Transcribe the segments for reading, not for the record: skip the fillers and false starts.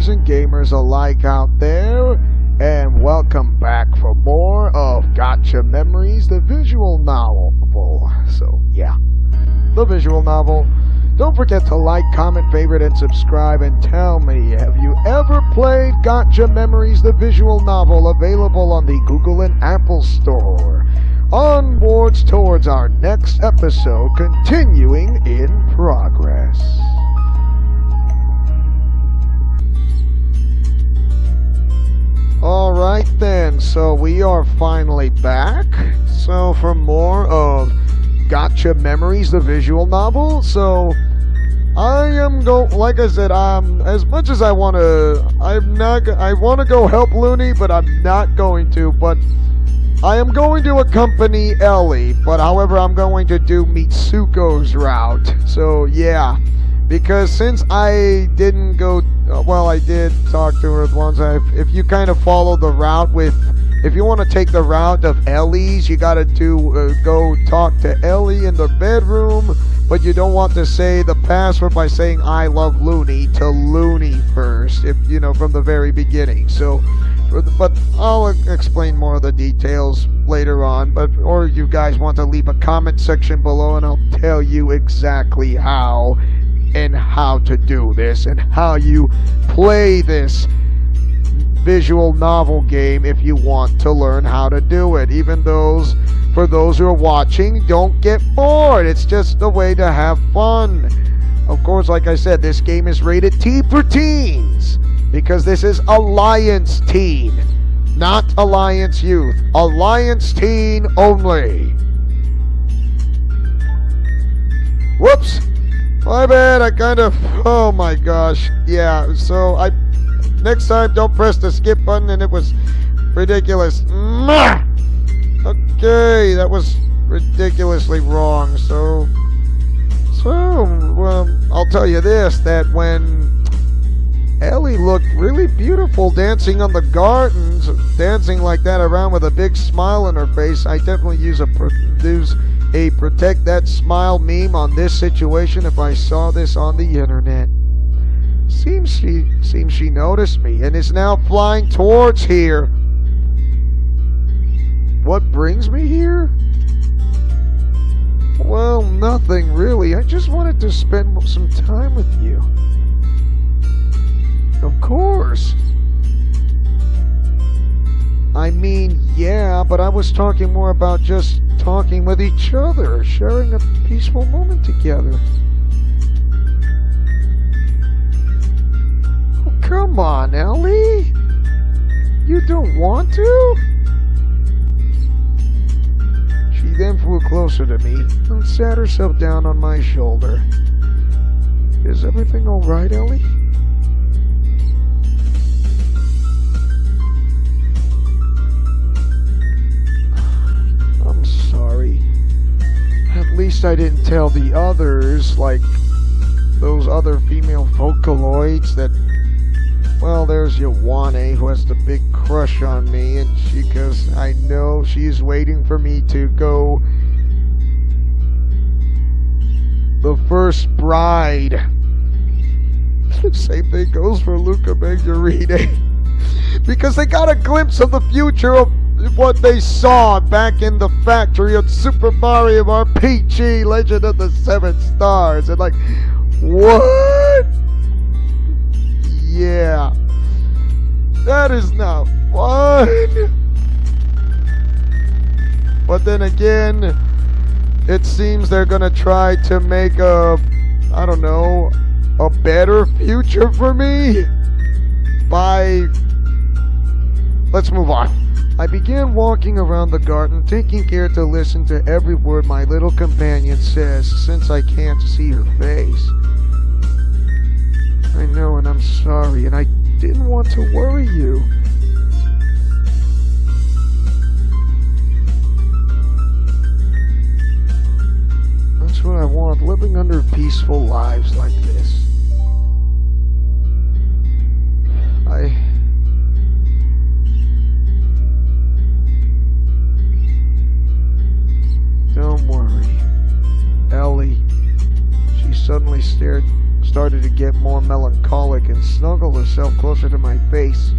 players and gamers alike out there, and welcome back for more of Gacha Memories, the visual novel. So, yeah, the visual novel. Don't forget to like, comment, favorite, and subscribe, and tell me, have you ever played Gacha Memories, the visual novel, available on the Google and Apple Store? Onwards towards our next episode, continuing in progress. Alright then, so we are finally back. So for more of Gacha Memories, the visual novel. So I am like I said, as much as I want to go help Looney, but I'm not going to. But I am going to accompany Ellie, but however I'm going to do Mitsuko's route. So yeah, because since I didn't go, well, I did talk to her once. If you kind of follow the route if you want to take the route of Ellie's, you gotta go talk to Ellie in the bedroom, but you don't want to say the password by saying I love Looney to Looney first, from the very beginning. So, but I'll explain more of the details later on. Or you guys want to leave a comment section below, and I'll tell you exactly how to do this and how you play this visual novel game if you want to learn how to do it. For those who are watching, don't get bored. It's just a way to have fun. Of course, like I said, this game is rated T for teens because this is Alliance Teen, not Alliance Youth. Alliance Teen only. Whoops. My bad, oh my gosh. Yeah, so next time, don't press the skip button, and it was ridiculous. Okay, that was ridiculously wrong. So, I'll tell you this, that when Ellie looked really beautiful dancing on the gardens, dancing like that around with a big smile on her face, I definitely use a protect that smile meme on this situation if I saw this on the internet. Seems she noticed me and is now flying towards here. What brings me here? Well, nothing really. I just wanted to spend some time with you. Of course. I mean, yeah, but I was talking more about just talking with each other, sharing a peaceful moment together. Oh, come on, Ellie. You don't want to? She then flew closer to me and sat herself down on my shoulder. Is everything all right, Ellie? I'm sorry. At least I didn't tell the others, like those other female Vocaloids that, well, there's Yawane who has the big crush on me, and because I know she's waiting for me to go the first bride. The same thing goes for Luca Maggiorine. Because they got a glimpse of the future of what they saw back in the factory of Super Mario RPG Legend of the Seven Stars. And like, what? Yeah. That is not fun. But then again, it seems they're gonna try to make a better future for me let's move on. I began walking around the garden, taking care to listen to every word my little companion says, since I can't see her face. I know, and I'm sorry, and I didn't want to worry you. That's what I want, living under peaceful lives like this. Don't worry. Ellie, she suddenly stared started to get more melancholic and snuggled herself closer to my face.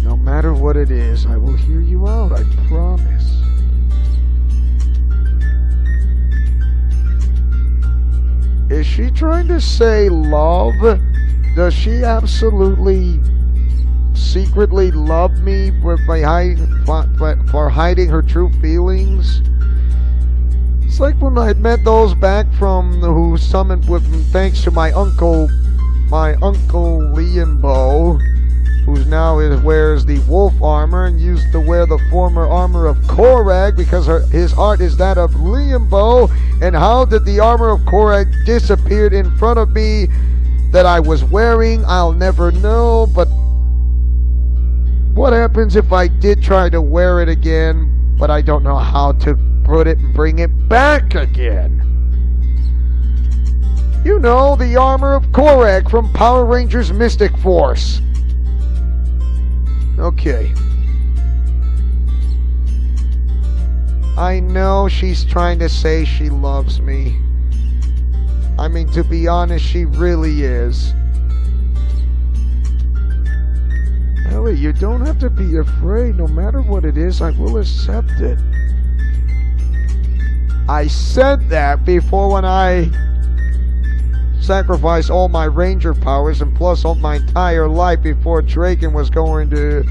No matter what it is, I will hear you out, I promise. Is she trying to say love? Does she absolutely secretly love me for hiding her true feelings? It's like when I met those back from who summoned with thanks to my uncle Liambo, who's now wears the wolf armor and used to wear the former armor of Korag because his art is that of Liambo. And how did the armor of Korag disappear in front of me that I was wearing? I'll never know, but what happens if I did try to wear it again, but I don't know how to put it and bring it back again? You know, the armor of Korag from Power Rangers Mystic Force. Okay. I know she's trying to say she loves me. I mean, to be honest, she really is. Ellie, you don't have to be afraid. No matter what it is, I will accept it. I said that before when I sacrificed all my ranger powers and plus all my entire life before Draken was going to,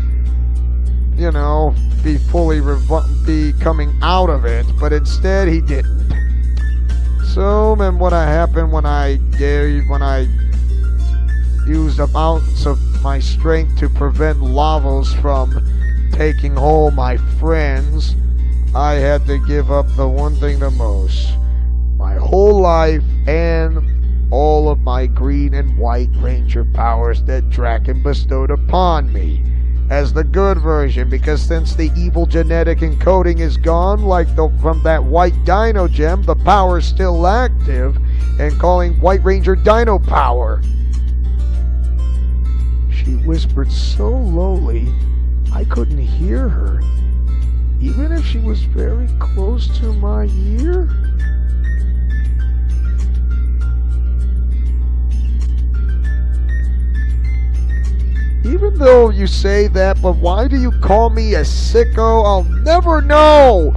you know, be fully be coming out of it, but instead he didn't. So then what happened when I used an ounce of my strength to prevent Lavos from taking home my friends, I had to give up the one thing the most. My whole life and all of my green and white ranger powers that Draken bestowed upon me as the good version, because since the evil genetic encoding is gone, from that white dino gem, the power is still active and calling White Ranger Dino Power. She whispered so lowly I couldn't hear her, even if she was very close to my ear. Even though you say that, but why do you call me a sicko? I'll never know!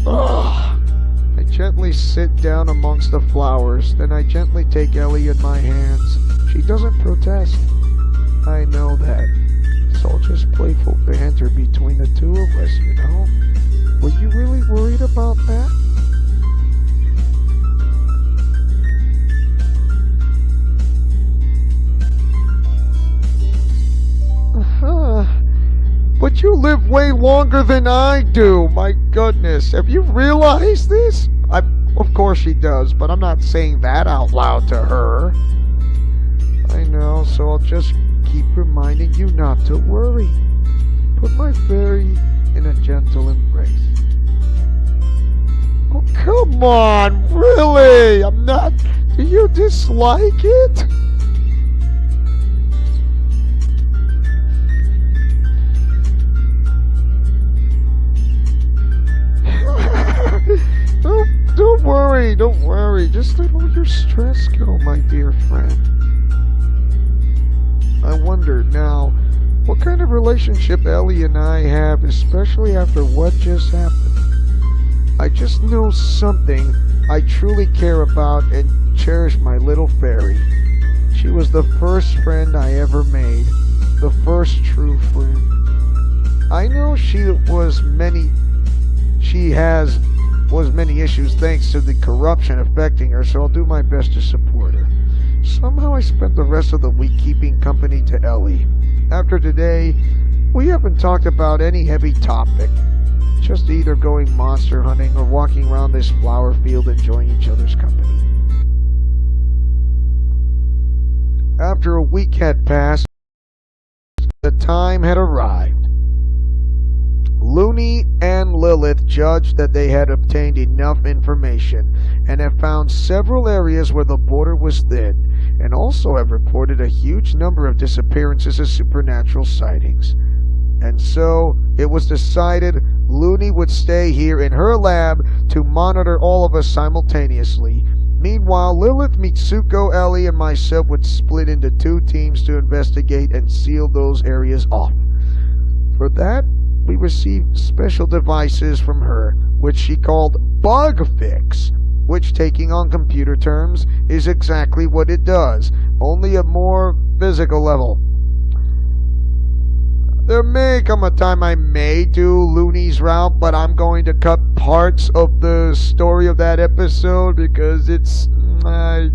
Ugh. I gently sit down amongst the flowers, then I gently take Ellie in my hands. She doesn't protest. I know that. It's all just playful banter between the two of us, you know? Were you really worried about that? But you live way longer than I do. My goodness. Have you realized this? Of course she does, but I'm not saying that out loud to her. I know, so I'll just keep reminding you not to worry. Put my fairy in a gentle embrace. Oh, come on, really? I'm not... Do you dislike it? Don't worry. Just let all your stress go, my dear friend. I wonder now, what kind of relationship Ellie and I have, especially after what just happened. I just know something I truly care about and cherish my little fairy. She was the first friend I ever made, the first true friend. I know she has many issues thanks to the corruption affecting her, so I'll do my best to support her. Somehow I spent the rest of the week keeping company to Ellie. After today, we haven't talked about any heavy topic, just either going monster hunting or walking around this flower field enjoying each other's company. After a week had passed, the time had arrived. Looney and Lilith judged that they had obtained enough information and have found several areas where the border was thin, and also have reported a huge number of disappearances and supernatural sightings. And so it was decided Looney would stay here in her lab to monitor all of us simultaneously. Meanwhile, Lilith, Mitsuko, Ellie, and myself would split into 2 teams to investigate and seal those areas off. For that, we received special devices from her, which she called Bug Fix, which, taking on computer terms, is exactly what it does, only at more physical level. There may come a time I may do Looney's route, but I'm going to cut parts of the story of that episode because it's not.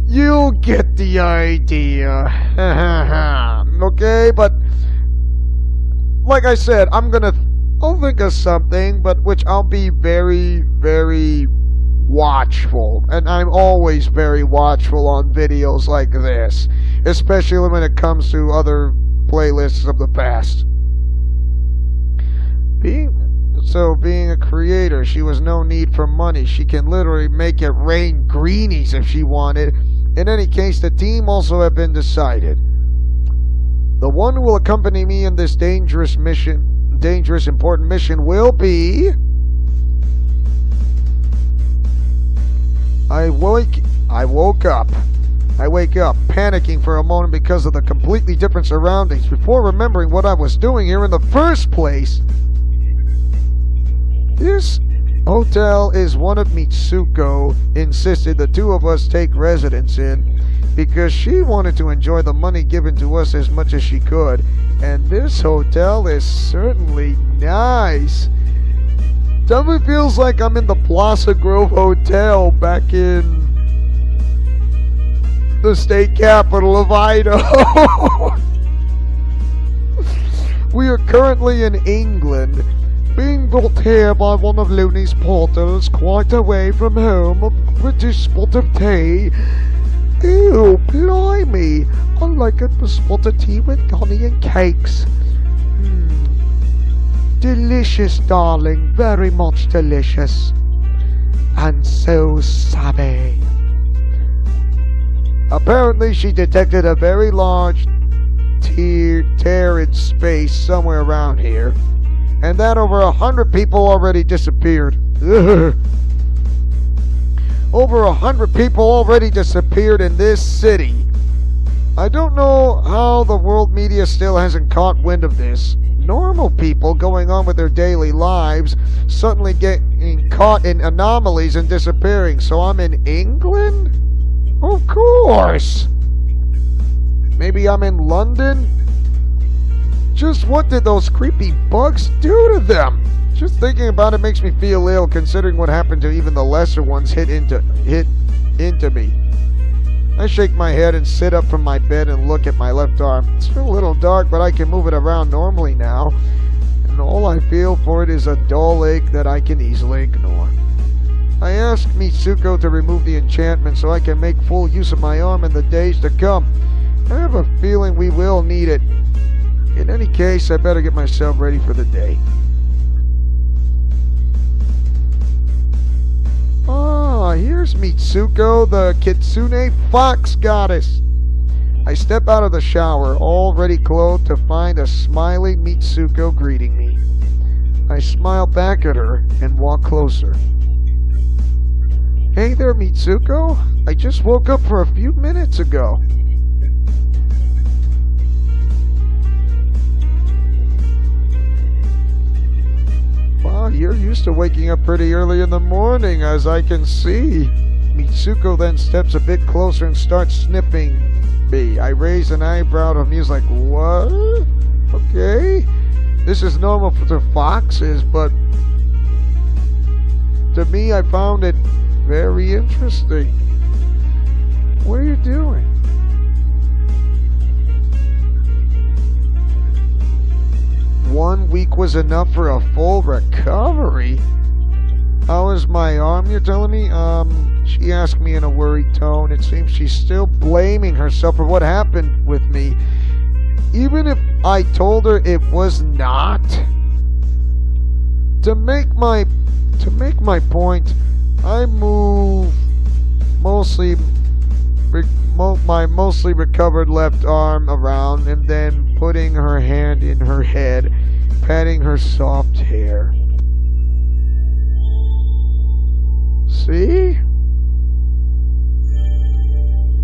You'll get the idea. Okay, but like I said, I'll think of something, but which I'll be very, very watchful, and I'm always very watchful on videos like this, especially when it comes to other playlists of the past. Being a creator, she was no need for money. She can literally make it rain greenies if she wanted. In any case, the team also have been decided. The one who will accompany me in this dangerous, important mission will be... I wake up panicking for a moment because of the completely different surroundings before remembering what I was doing here in the first place. This hotel is one of Mitsuko insisted the 2 of us take residence in because she wanted to enjoy the money given to us as much as she could, and this hotel is certainly nice. Definitely feels like I'm in the Plaza Grove Hotel back in the state capital of Idaho. We are currently in England, being built here by one of Looney's porters, quite away from home, a British spot of tea. Ew, blimey, I like it for spot of tea with honey and cakes. Delicious, darling, very much delicious. And so savvy. Apparently she detected a very large tear in space somewhere around here, and that over 100 people already disappeared. Over 100 people already disappeared in this city. I don't know how the world media still hasn't caught wind of this. Normal people going on with their daily lives suddenly getting caught in anomalies and disappearing. So I'm in England? Of course. Maybe I'm in London? Just what did those creepy bugs do to them? Just thinking about it makes me feel ill, considering what happened to even the lesser ones hit into me. I shake my head and sit up from my bed and look at my left arm. It's still a little dark, but I can move it around normally now. And all I feel for it is a dull ache that I can easily ignore. I ask Mitsuko to remove the enchantment so I can make full use of my arm in the days to come. I have a feeling we will need it. In any case, I better get myself ready for the day. Here's Mitsuko, the Kitsune Fox Goddess. I step out of the shower, already clothed, to find a smiling Mitsuko greeting me. I smile back at her and walk closer. Hey there, Mitsuko. I just woke up for a few minutes ago. Wow, you're used to waking up pretty early in the morning, as I can see. Mitsuko then steps a bit closer and starts sniffing me. I raise an eyebrow to me, like, what? Okay. This is normal for foxes, but to me, I found it very interesting. What are you doing? One week was enough for a full recovery? How is my arm, you're telling me? She asked me in a worried tone. It seems she's still blaming herself for what happened with me, even if I told her it was not. To make my point, I move mostly my mostly recovered left arm around, and then putting her hand in her head, patting her soft hair. See?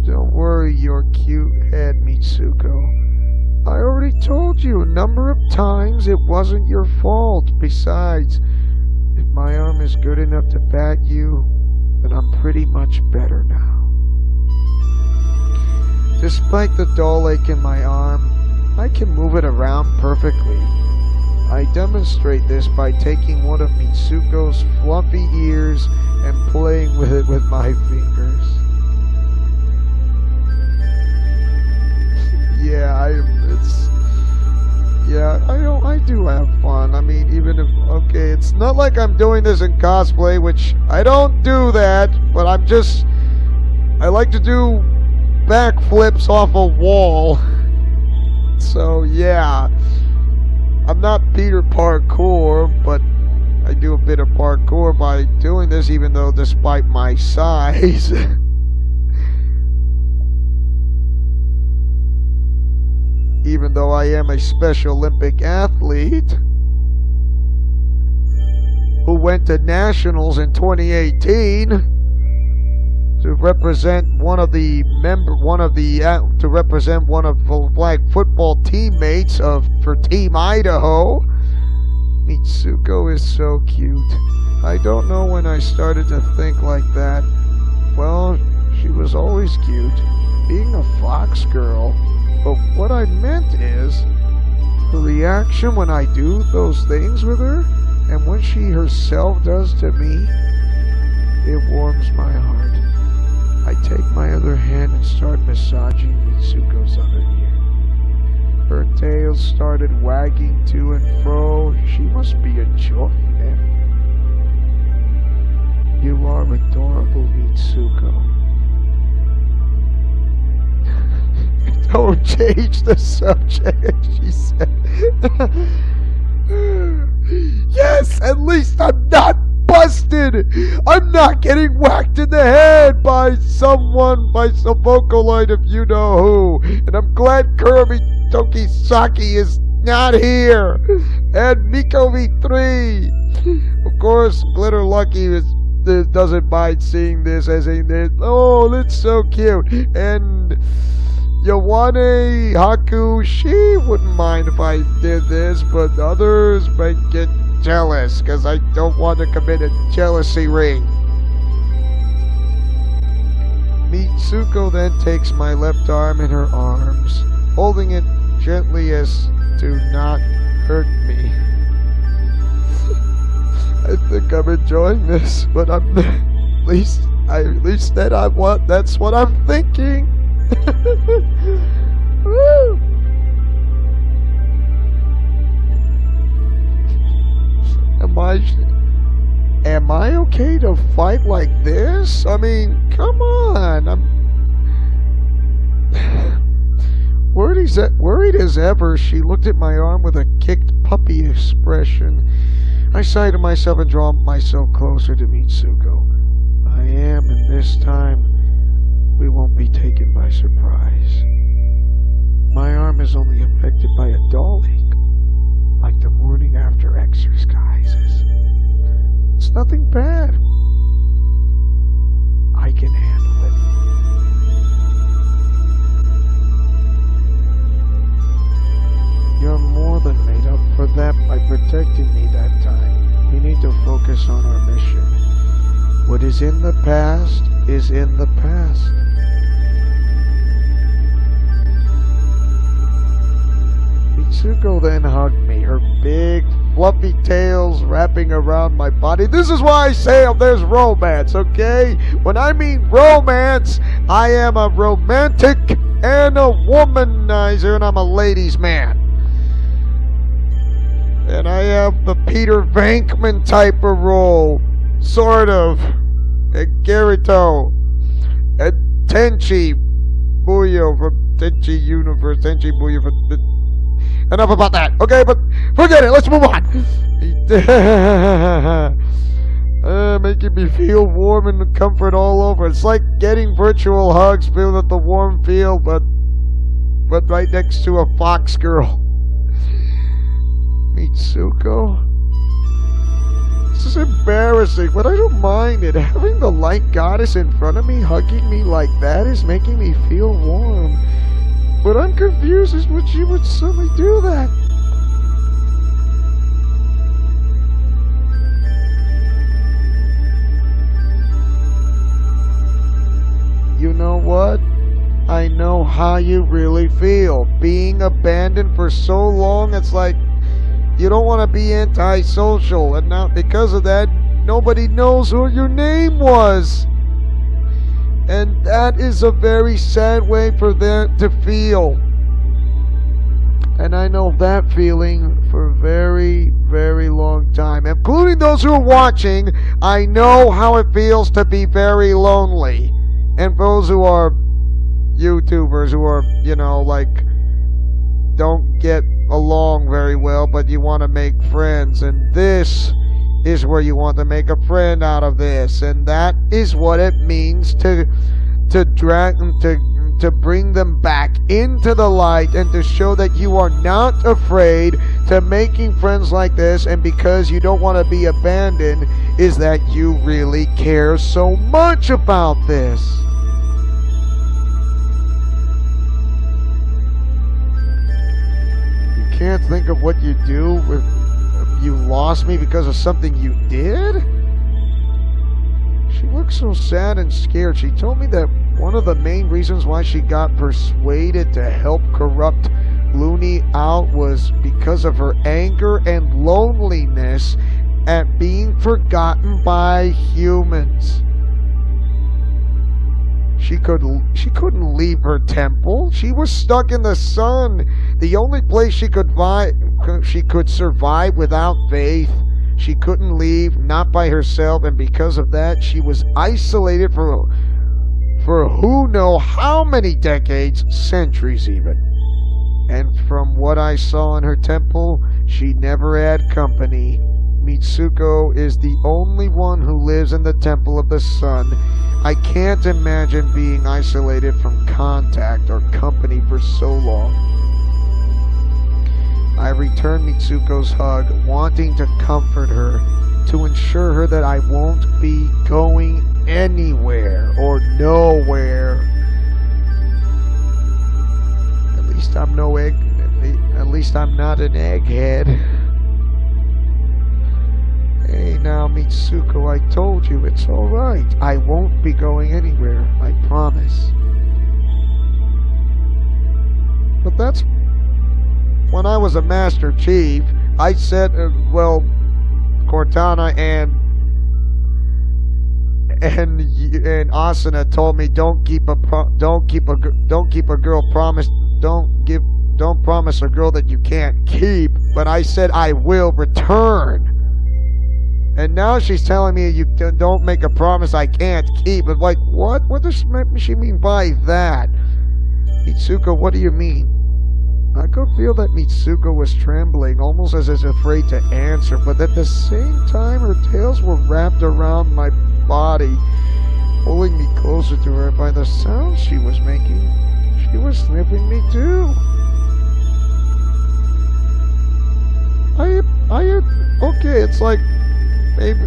Don't worry your cute head, Mitsuko. I already told you a number of times it wasn't your fault. Besides, if my arm is good enough to pat you, then I'm pretty much better now. Despite the dull ache in my arm, I can move it around perfectly. I demonstrate this by taking one of Mitsuko's fluffy ears and playing with it with my fingers. I do have fun. I mean, even if, okay, it's not like I'm doing this in cosplay, which I don't do that, but I like to do backflips off a wall. So, yeah. I'm not Peter Parkour, but I do a bit of parkour by doing this, even though despite my size. Even though I am a Special Olympic athlete who went to nationals in 2018 to represent one of the flag football teammates for Team Idaho. Mitsuko is so cute. I don't know when I started to think like that. Well, she was always cute, being a fox girl. But what I meant is, her reaction when I do those things with her, and what she herself does to me, it warms my heart. I take my other hand and start massaging Mitsuko's other ear. Her tail started wagging to and fro. She must be enjoying it. You are adorable, Mitsuko. Don't change the subject, she said. Yes, at least I'm not busted. I'm not getting whacked in the head by some Vocaloid if you know who. And I'm glad Kirby Tokisaki is not here. And Miko V3. Of course, Glitter Lucky doesn't mind seeing this as oh, that's so cute. And Yowane Haku, she wouldn't mind if I did this, but others might get jealous, because I don't want to commit a jealousy ring. Mitsuko then takes my left arm in her arms, holding it gently as to not hurt me. I think I'm enjoying this, but I'm at least that's what I'm thinking. Woo. Am I okay to fight like this? I mean, come on. I'm worried as ever. She looked at my arm with a kicked puppy expression. I sighed to myself and draw myself closer to Mitsuko. I am, and this time we won't be taken by surprise. My arm is only affected by a dull ache, like the morning after exercises. It's nothing bad. I can handle it. You're more than made up for that by protecting me that time. We need to focus on our mission. What is in the past is in the past. Mitsuko then hugged me, her big, fluffy tails wrapping around my body. This is why I say there's romance, okay? When I mean romance, I am a romantic and a womanizer, and I'm a ladies' man. And I have the Peter Venkman type of role, sort of. And Kirito. And Tenchi Buyou from Tenchi Universe. Tenchi Buyou from... Enough about that. Okay, but forget it. Let's move on. making me feel warm and comfort all over. It's like getting virtual hugs, feeling at the warm feel, but right next to a fox girl. Mitsuko? This is embarrassing, but I don't mind it. Having the light goddess in front of me, hugging me like that, is making me feel warm. But I'm confused as what she would suddenly do that. You know what? I know how you really feel. Being abandoned for so long, it's like you don't want to be antisocial. And now, because of that, nobody knows what your name was. And that is a very sad way for them to feel. And I know that feeling for a very, very long time. Including those who are watching, I know how it feels to be very lonely. And those who are YouTubers who are, don't get along very well, but you want to make friends. And this is where you want to make a friend out of this. And that is what it means to bring them back into the light and to show that you are not afraid to making friends like this. And because you don't want to be abandoned, is that you really care so much about this. Can't think of what you do if you lost me because of something you did? She looked so sad and scared. She told me that one of the main reasons why she got persuaded to help corrupt Looney out was because of her anger and loneliness at being forgotten by humans. She couldn't leave her temple. She was stuck in the sun. The only place she could survive without faith. She couldn't leave, not by herself, and because of that, she was isolated for who know how many decades, centuries even. And from what I saw in her temple, she never had company. Mitsuko is the only one who lives in the Temple of the Sun. I can't imagine being isolated from contact or company for so long. I returned Mitsuko's hug, wanting to comfort her, to ensure her that I won't be going anywhere or nowhere. At least I'm not an egghead. Hey now, Mitsuko, I told you it's alright. I won't be going anywhere, I promise. But that's when I was a Master Chief. I said, Cortana and Asuna told me don't promise a girl that you can't keep. But I said I will return. And now she's telling me you don't make a promise I can't keep. I'm like, what? What does she mean by that? Mitsuko, what do you mean? I could feel that Mitsuko was trembling, almost as if afraid to answer, but at the same time her tails were wrapped around my body, pulling me closer to her. By the sound she was making, she was sniffing me too. Okay, it's like, maybe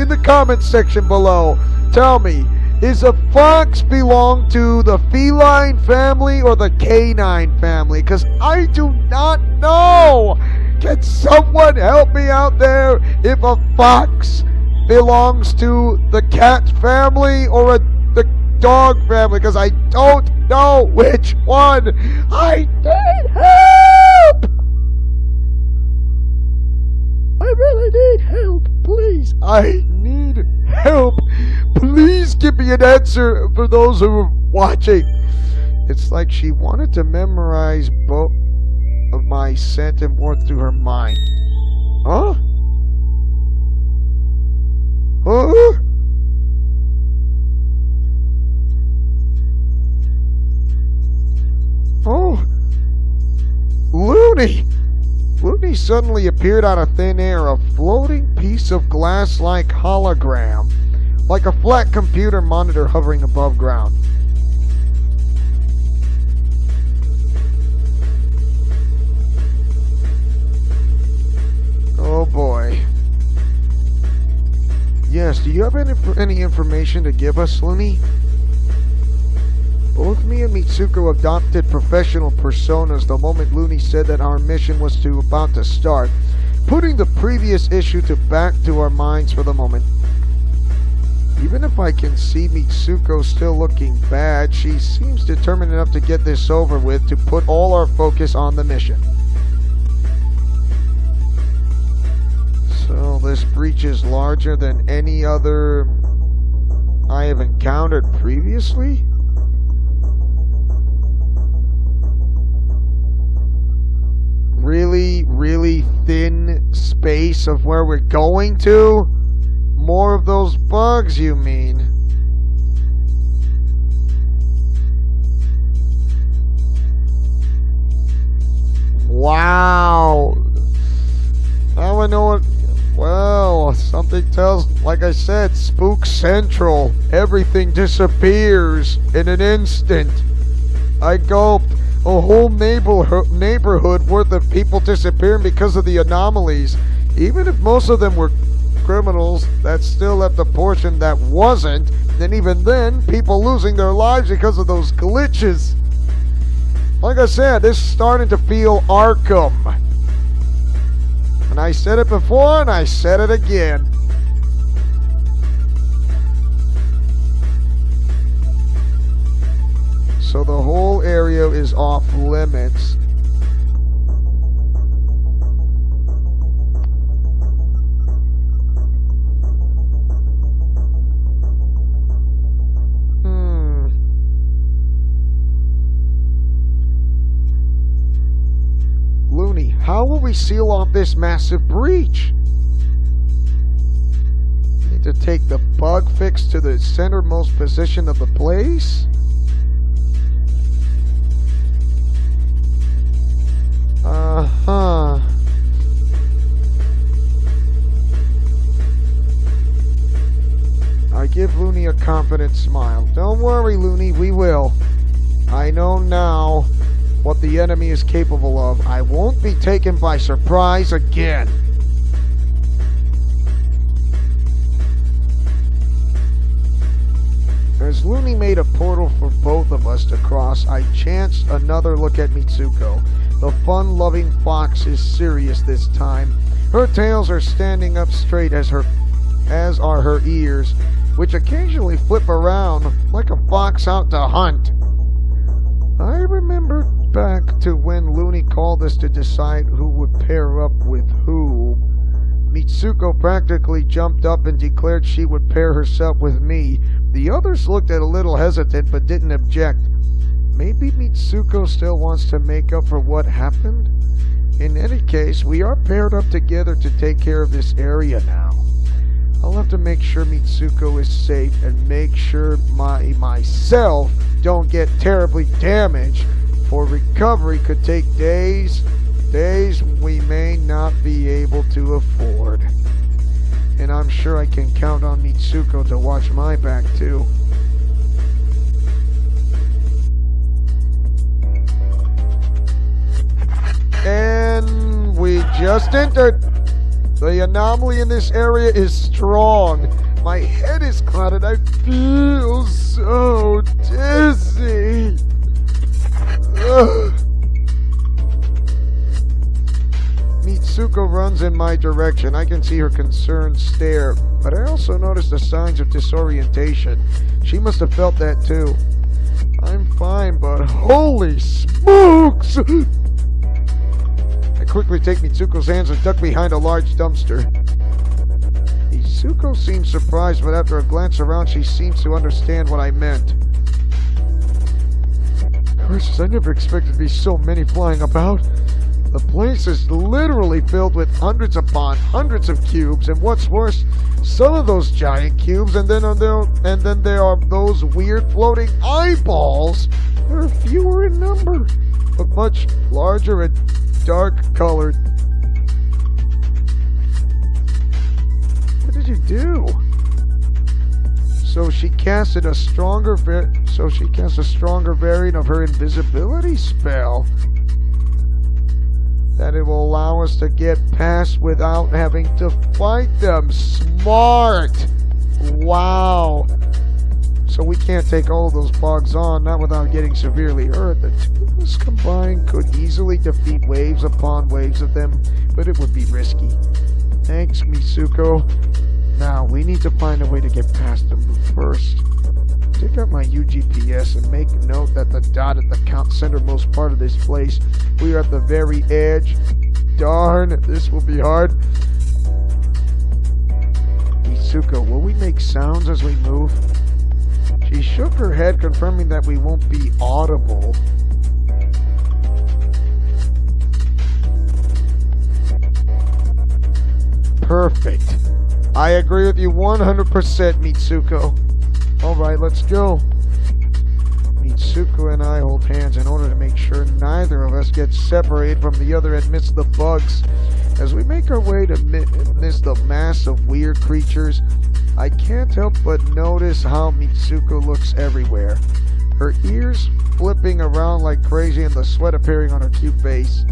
in the comments section below, tell me, is a fox belong to the feline family or the canine family? Because I do not know. Can someone help me out there if a fox belongs to the cat family or the dog family? Because I don't know which one. I need help. I really need help, please. I need help. Please give me an answer for those who are watching. It's like she wanted to memorize both of my scent and warmth through her mind. Huh? Huh? Oh. Looney Looney suddenly appeared out of thin air, a floating piece of glass-like hologram, like a flat computer monitor hovering above ground. Oh boy. Yes, do you have any information to give us, Looney? Both me and Mitsuko adopted professional personas the moment Looney said that our mission was about to start, putting the previous issue back to our minds for the moment. Even if I can see Mitsuko still looking bad, she seems determined enough to get this over with to put all our focus on the mission. So this breach is larger than any other I have encountered previously? Really, really thin space of where we're going to? More of those bugs, you mean? Wow. Now I know what... Well, something tells... Like I said, Spook Central. Everything disappears in an instant. I gulped. A whole neighborhood worth of people disappearing because of the anomalies. Even if most of them were criminals, that still left a portion that wasn't. And even then, people losing their lives because of those glitches. Like I said, this is starting to feel Arkham. And I said it before, and I said it again. So the whole area is off limits. Looney, how will we seal off this massive breach? Need to take the bug fix to the centermost position of the place? Uh-huh. I give Looney a confident smile. Don't worry, Looney, we will. I know now what the enemy is capable of. I won't be taken by surprise again. As Looney made a portal for both of us to cross, I chanced another look at Mitsuko. The fun-loving fox is serious this time. Her tails are standing up straight as are her ears, which occasionally flip around like a fox out to hunt. I remember back to when Looney called us to decide who would pair up with who. Mitsuko practically jumped up and declared she would pair herself with me. The others looked a little hesitant but didn't object. Maybe Mitsuko still wants to make up for what happened? In any case, we are paired up together to take care of this area now. I'll have to make sure Mitsuko is safe and make sure myself don't get terribly damaged, for recovery could take days we may not be able to afford. And I'm sure I can count on Mitsuko to watch my back too. And we just entered. The anomaly in this area is strong. My head is clouded. I feel so dizzy. Ugh. Mitsuko runs in my direction. I can see her concerned stare, but I also notice the signs of disorientation. She must have felt that too. I'm fine, but holy smokes! I quickly take Mitsuko's hands and duck behind a large dumpster. Mitsuko seems surprised, but after a glance around, she seems to understand what I meant. Curses, I never expected to be so many flying about. The place is literally filled with hundreds upon hundreds of cubes, and what's worse, some of those giant cubes, and then there are those weird floating eyeballs. They're fewer in number, but much larger and dark-colored. do? So she casted a stronger variant of her invisibility spell. That it will allow us to get past without having to fight them. Smart! Wow. So we can't take all of those bugs on, not without getting severely hurt. The two of us combined could easily defeat waves upon waves of them, but it would be risky. Thanks, Mitsuko. Now, we need to find a way to get past them, but first, take out my UGPS and make note that the dot at the centermost part of this place, we are at the very edge. Darn, this will be hard. Mitsuko, will we make sounds as we move? She shook her head, confirming that we won't be audible. Perfect. I agree with you 100%, Mitsuko. Alright, let's go. Mitsuko and I hold hands in order to make sure neither of us gets separated from the other amidst the bugs. As we make our way to amidst the mass of weird creatures, I can't help but notice how Mitsuko looks everywhere. Her ears flipping around like crazy and the sweat appearing on her cute face.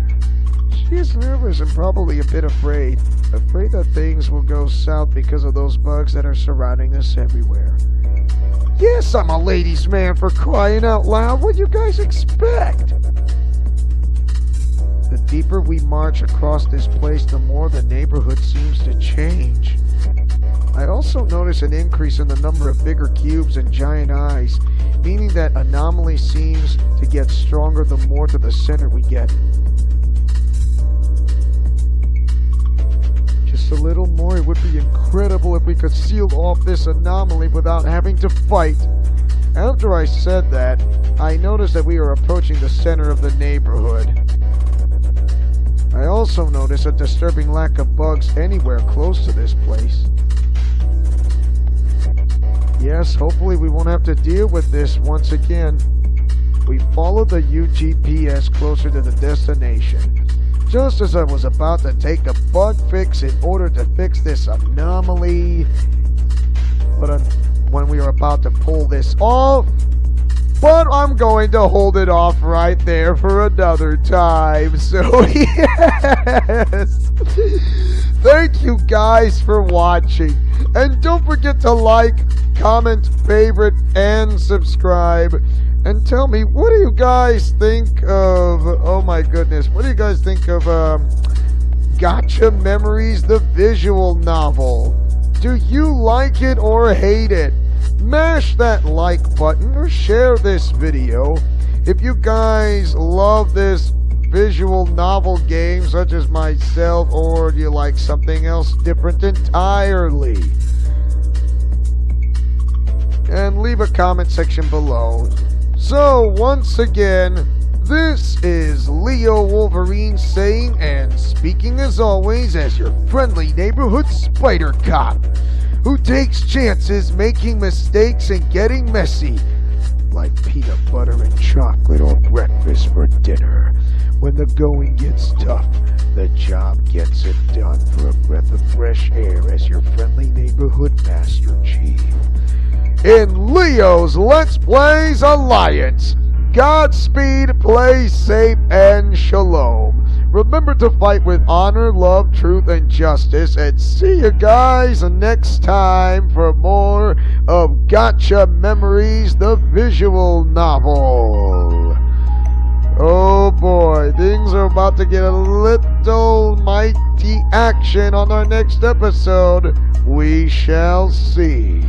She is nervous and probably a bit afraid. Afraid that things will go south because of those bugs that are surrounding us everywhere. Yes, I'm a ladies' man, for crying out loud. What do you guys expect? The deeper we march across this place, the more the neighborhood seems to change. I also notice an increase in the number of bigger cubes and giant eyes, meaning that anomaly seems to get stronger the more to the center we get. Just a little more, it would be incredible if we could seal off this anomaly without having to fight. After I said that, I noticed that we are approaching the center of the neighborhood. I also noticed a disturbing lack of bugs anywhere close to this place. Yes, hopefully we won't have to deal with this once again. We followed the UGPS closer to the destination. Just as I was about to take a bug fix in order to fix this anomaly, but when we were about to pull this off, but I'm going to hold it off right there for another time. So yes, thank you guys for watching, and don't forget to like, comment, favorite, and subscribe. And tell me, what do you guys think of, oh my goodness, what do you guys think of Gacha Memories, the visual novel? Do you like it or hate it? Mash that like button or share this video. If you guys love this visual novel game such as myself, or do you like something else different entirely? And leave a comment section below. So, once again, this is Leo Wolverine saying and speaking as always as your friendly neighborhood spider cop, who takes chances making mistakes and getting messy, like peanut butter and chocolate or breakfast for dinner. When the going gets tough, the job gets it done for a breath of fresh air as your friendly neighborhood Master Chief. In Leo's Let's Plays Alliance, Godspeed, play safe, and shalom. Remember to fight with honor, love, truth, and justice, and see you guys next time for more of Gacha Memories, the visual novel. Oh boy, things are about to get a little mighty action on our next episode. We shall see.